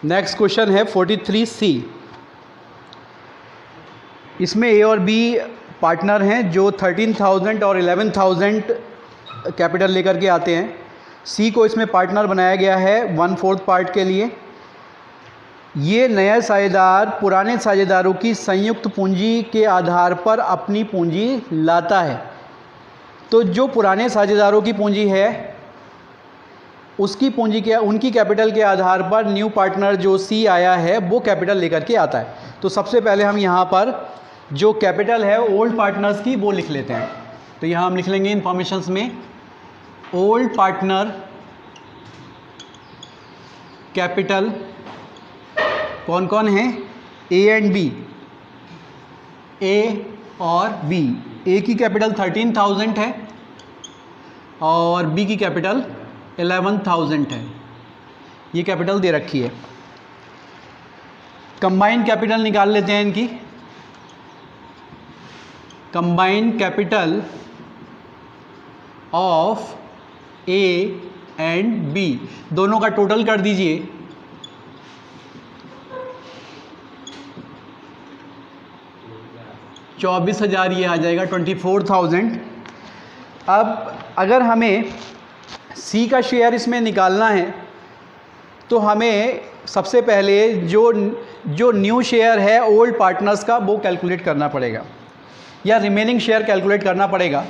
Next question है 43C। इसमें ए और बी पार्टनर हैं जो 13,000 और 11,000 कैपिटल लेकर के आते हैं। सी को इसमें पार्टनर बनाया गया है 1/4 पार्ट के लिए। ये नया साझेदार पुराने साझेदारों की संयुक्त पूंजी के आधार पर अपनी पूंजी लाता है। तो जो पुराने साझेदारों की पूंजी है उसकी पूंजी के उनकी कैपिटल के आधार पर न्यू पार्टनर जो सी आया है वो कैपिटल लेकर के आता है। तो सबसे पहले हम यहाँ पर जो कैपिटल है ओल्ड पार्टनर्स की वो लिख लेते हैं। तो यहाँ हम लिख लेंगे इन्फॉर्मेशंस में ओल्ड पार्टनर कैपिटल कौन कौन है, ए एंड बी, ए और बी। ए की कैपिटल 13,000 है और बी की कैपिटल 11,000 है। ये कैपिटल दे रखी है। कंबाइंड कैपिटल निकाल लेते हैं इनकी। Combined capital of A and B, दोनों का टोटल कर दीजिए। $24,000 ये आ जाएगा, 24,000। अब अगर हमें सी का शेयर इसमें निकालना है तो हमें सबसे पहले जो न्यू शेयर है ओल्ड पार्टनर्स का वो कैलकुलेट करना पड़ेगा या रिमेनिंग शेयर कैलकुलेट करना पड़ेगा।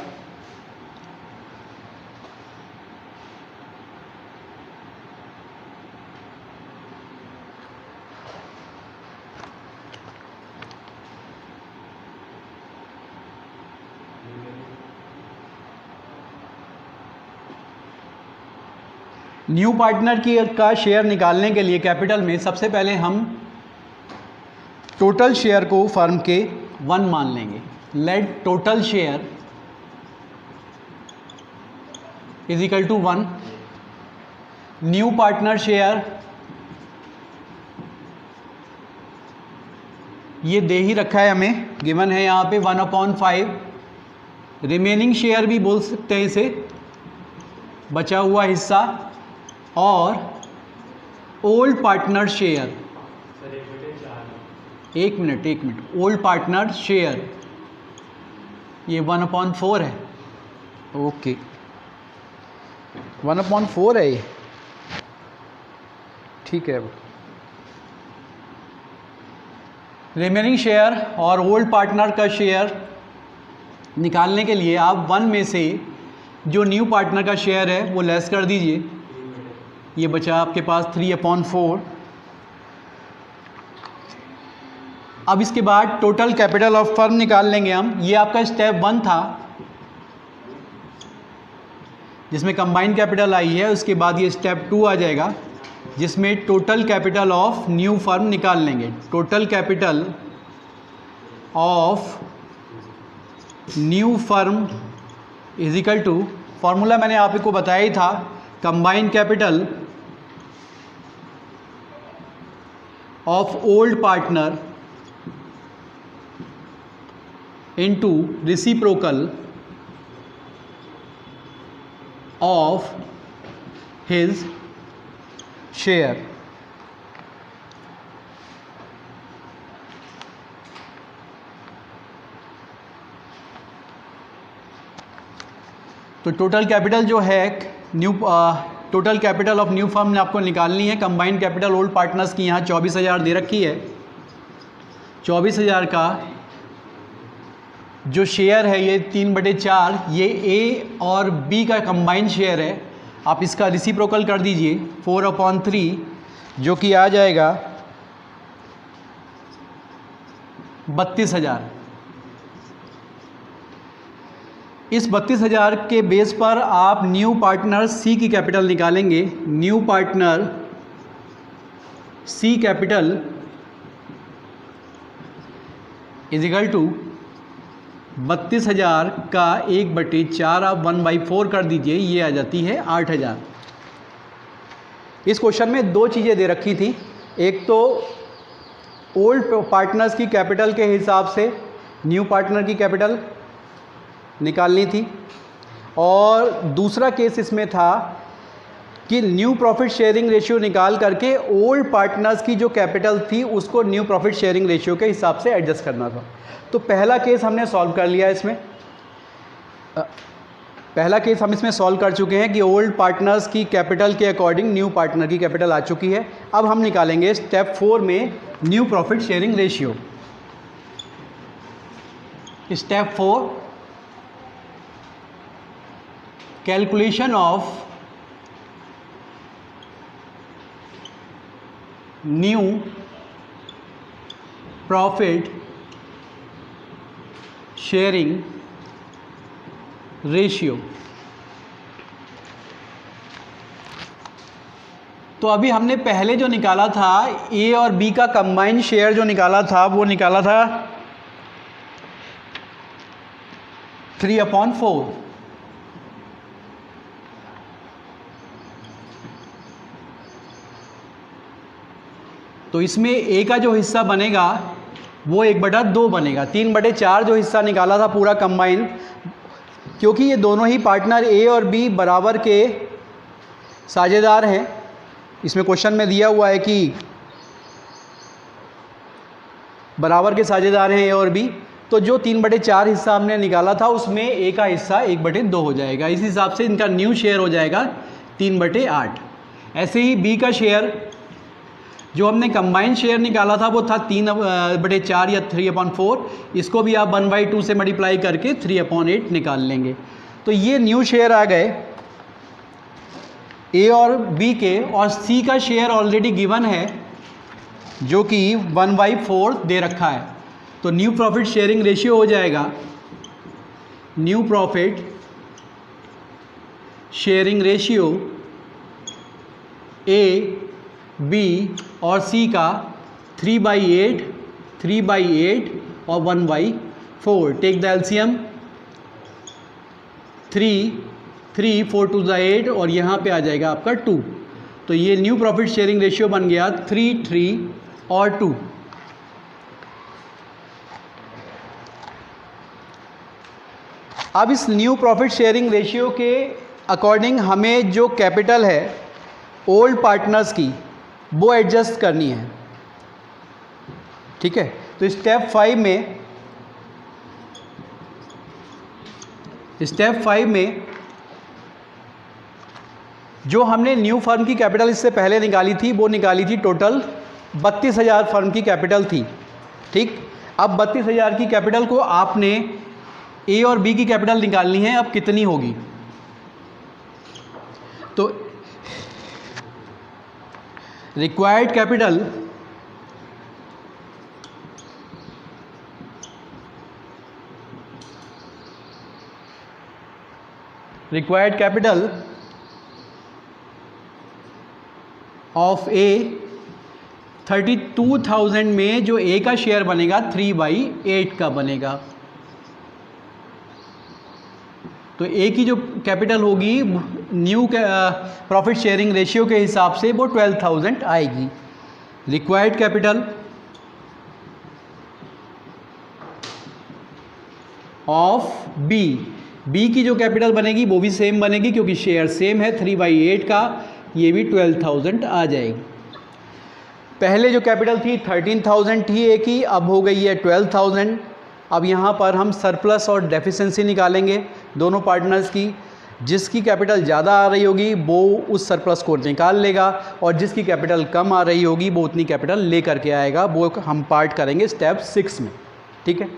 न्यू पार्टनर का शेयर निकालने के लिए कैपिटल में सबसे पहले हम टोटल शेयर को फर्म के 1 मान लेंगे। Let total share is equal to 1। New partner share ये दे ही रखा है, हमें गिवन है यहाँ पे 1/5। रिमेनिंग शेयर भी बोल सकते हैं इसे, बचा हुआ हिस्सा। और ओल्ड पार्टनर शेयर, एक मिनट, ओल्ड पार्टनर शेयर ये 1/4 है। ओके 1/4 है ये, ठीक है। रिमेनिंग शेयर और ओल्ड पार्टनर का शेयर निकालने के लिए आप 1 में से जो न्यू पार्टनर का शेयर है वो लेस कर दीजिए। ये बचा आपके पास 3/4। अब इसके बाद टोटल कैपिटल ऑफ फर्म निकाल लेंगे हम। ये आपका स्टेप 1 था जिसमें कंबाइंड कैपिटल आई है। उसके बाद ये स्टेप 2 आ जाएगा जिसमें total capital of new firm निकाल लेंगे। Total capital of new firm is equal to, formula मैंने आपको बताया ही था, combined capital of old partner into reciprocal of his share. तो टोटल कैपिटल जो है total capital of new firm ने आपको निकालनी है। कंबाइंड कैपिटल ओल्ड पार्टनर्स की यहाँ 24,000 दे रखी है। 24,000 का जो शेयर है ये 3/4, ये ए और बी का कंबाइंड शेयर है। आप इसका रेसिप्रोकल कर दीजिए 4/3 जो कि आ जाएगा 32,000। इस 32,000 के बेस पर आप न्यू पार्टनर सी की कैपिटल निकालेंगे। New partner C capital is equal to 32,000 का 1/4 आप 1/4 कर दीजिए, ये आ जाती है 8,000। इस क्वेश्चन में 2 चीज़ें दे रखी थी। एक तो ओल्ड पार्टनर्स की कैपिटल के हिसाब से न्यू पार्टनर की कैपिटल निकालनी थी, और दूसरा केस इसमें था कि न्यू प्रॉफिट शेयरिंग रेशियो निकाल करके ओल्ड पार्टनर्स की जो कैपिटल थी उसको न्यू प्रॉफिट शेयरिंग रेशियो के हिसाब से एडजस्ट करना था। तो पहला केस हमने सॉल्व कर लिया इसमें, पहला केस हम इसमें सॉल्व कर चुके हैं कि ओल्ड पार्टनर्स की कैपिटल के अकॉर्डिंग न्यू पार्टनर की कैपिटल आ चुकी है। अब हम निकालेंगे स्टेप 4 में new profit sharing ratio. Step 4, calculation of new profit sharing ratio. तो अभी हमने पहले जो निकाला था ए और बी का कंबाइंड शेयर जो निकाला था वो निकाला था 3/4। तो इसमें ए का जो हिस्सा बनेगा वो 1/2 बनेगा। 3/4 जो हिस्सा निकाला था पूरा कंबाइन, क्योंकि ये दोनों ही पार्टनर ए और बी बराबर के साझेदार हैं। इसमें क्वेश्चन में दिया हुआ है कि बराबर के साझेदार हैं ए और बी, तो जो 3/4 हिस्सा हमने निकाला था उसमें ए का हिस्सा 1/2 हो जाएगा। इस हिसाब से इनका न्यू शेयर हो जाएगा 3/8। ऐसे ही बी का शेयर जो हमने कंबाइंड शेयर निकाला था वो था 3/4 या 3/4। इसको भी आप 1/2 से मल्टीप्लाई करके 3/8 निकाल लेंगे। तो ये न्यू शेयर आ गए ए और बी के, और सी का शेयर ऑलरेडी गिवन है जो कि 1/4 दे रखा है। तो न्यू प्रॉफिट शेयरिंग रेशियो हो जाएगा, new profit sharing ratio A, B और सी का 3/8, 3/8 और 1/4। टेक द एलसीएम, 3, 4 2 8 और यहाँ पे आ जाएगा आपका 2। तो ये न्यू प्रॉफिट शेयरिंग रेशियो बन गया 3, 3 और 2। अब इस न्यू प्रॉफिट शेयरिंग रेशियो के अकॉर्डिंग हमें जो कैपिटल है ओल्ड पार्टनर्स की वो एडजस्ट करनी है। ठीक है, तो स्टेप 5 में जो हमने न्यू फर्म की कैपिटल इससे पहले निकाली थी वो निकाली थी टोटल 32,000 फर्म की कैपिटल थी। ठीक, अब 32,000 की कैपिटल को आपने ए और बी की कैपिटल निकालनी है। अब कितनी होगी? तो रिक्वायर्ड कैपिटल ऑफ ए 32,000 में जो ए का शेयर बनेगा 3/8 का बनेगा। तो ए की जो कैपिटल होगी न्यू प्रॉफिट शेयरिंग रेशियो के हिसाब से वो 12,000 आएगी। Required capital of B, B की जो कैपिटल बनेगी वो भी सेम बनेगी क्योंकि शेयर सेम है 3/8 का, ये भी 12,000 आ जाएगी। पहले जो कैपिटल थी 13,000 थी ए की, अब हो गई है 12,000। अब यहाँ पर हम सरप्लस और डेफिशिएंसी निकालेंगे दोनों पार्टनर्स की। जिसकी कैपिटल ज़्यादा आ रही होगी वो उस सरप्लस को निकाल लेगा, और जिसकी कैपिटल कम आ रही होगी वो उतनी कैपिटल ले करके आएगा। वो हम पार्ट करेंगे स्टेप 6 में। ठीक है,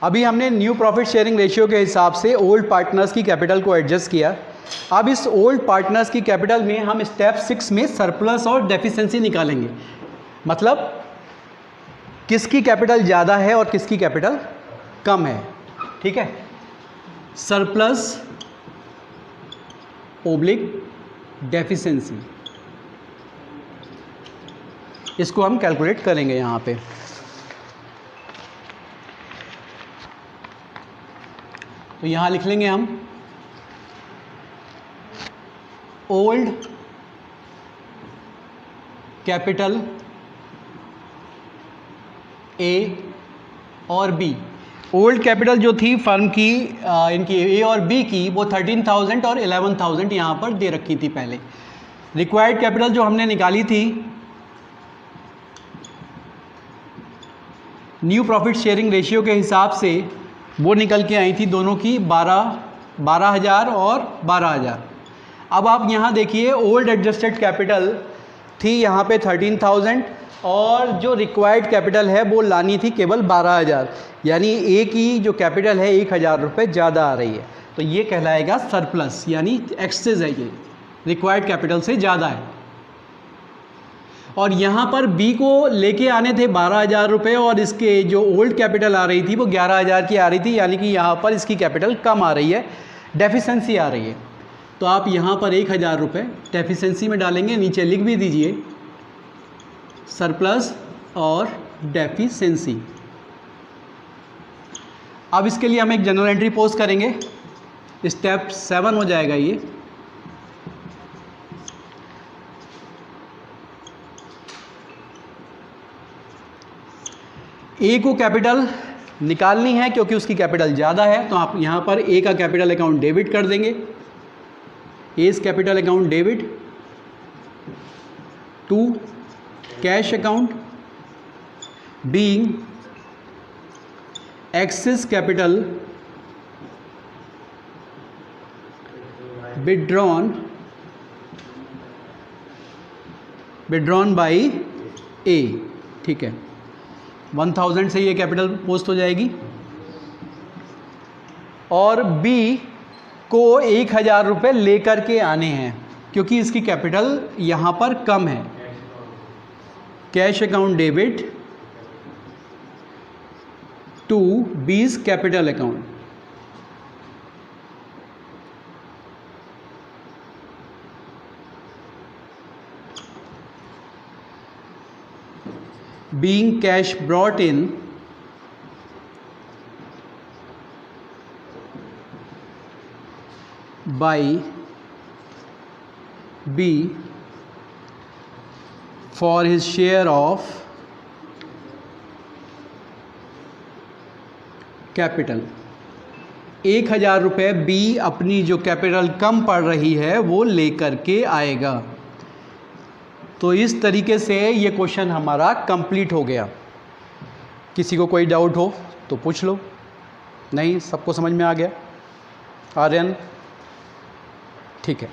अभी हमने न्यू प्रॉफिट शेयरिंग रेशियो के हिसाब से ओल्ड पार्टनर्स की कैपिटल को एडजस्ट किया। अब इस ओल्ड पार्टनर्स की कैपिटल में हम स्टेप 6 में सरप्लस और डेफिशिएंसी निकालेंगे। मतलब किसकी कैपिटल ज़्यादा है और किसकी कैपिटल कम है। ठीक है, सरप्लस ओब्लिक डेफिशिएंसी, इसको हम कैलकुलेट करेंगे यहाँ पे। तो यहाँ लिख लेंगे हम ओल्ड कैपिटल ए और बी। ओल्ड कैपिटल जो थी फर्म की इनकी ए और बी की वो 13,000 और 11,000 यहाँ पर दे रखी थी पहले। रिक्वायर्ड कैपिटल जो हमने निकाली थी न्यू प्रॉफिट शेयरिंग रेशियो के हिसाब से, वो निकल के आई थी दोनों की 12,000 और 12,000। अब आप यहाँ देखिए ओल्ड एडजस्टेड कैपिटल थी यहाँ पे 13,000 और जो रिक्वायर्ड कैपिटल है वो लानी थी केवल 12,000, यानी ए की जो कैपिटल है 1,000 रुपये ज़्यादा आ रही है, तो ये कहलाएगा सरप्लस, यानी एक्सेस है, ये रिक्वायर्ड कैपिटल से ज़्यादा है। और यहाँ पर बी को लेके आने थे 12,000 रुपये और इसके जो ओल्ड कैपिटल आ रही थी वो 11,000 की आ रही थी, यानी कि यहाँ पर इसकी कैपिटल कम आ रही है, डेफिशिएंसी आ रही है। तो आप यहाँ पर 1,000 रुपये डेफिशिएंसी में डालेंगे, नीचे लिख भी दीजिए सरप्लस और डेफिशिएंसी। अब इसके लिए हम एक जनरल एंट्री पोस्ट करेंगे, स्टेप 7 हो जाएगा ये। ए को कैपिटल निकालनी है क्योंकि उसकी कैपिटल ज़्यादा है, तो आप यहाँ पर ए का कैपिटल अकाउंट डेबिट कर देंगे, as capital account debit to cash account being excess capital withdrawn by A. ठीक है, 1000 से ये कैपिटल पोस्ट हो जाएगी और बी को 1,000 रुपये लेकर के आने हैं क्योंकि इसकी कैपिटल यहाँ पर कम है। Cash account debit to B's capital account. being cash brought in by B for his share of capital. 1,000 रुपये बी अपनी जो कैपिटल कम पड़ रही है वो लेकर के आएगा। तो इस तरीके से ये क्वेश्चन हमारा कंप्लीट हो गया। किसी को कोई डाउट हो तो पूछ लो। नहीं, सबको समझ में आ गया? आर्यन, ठीक है।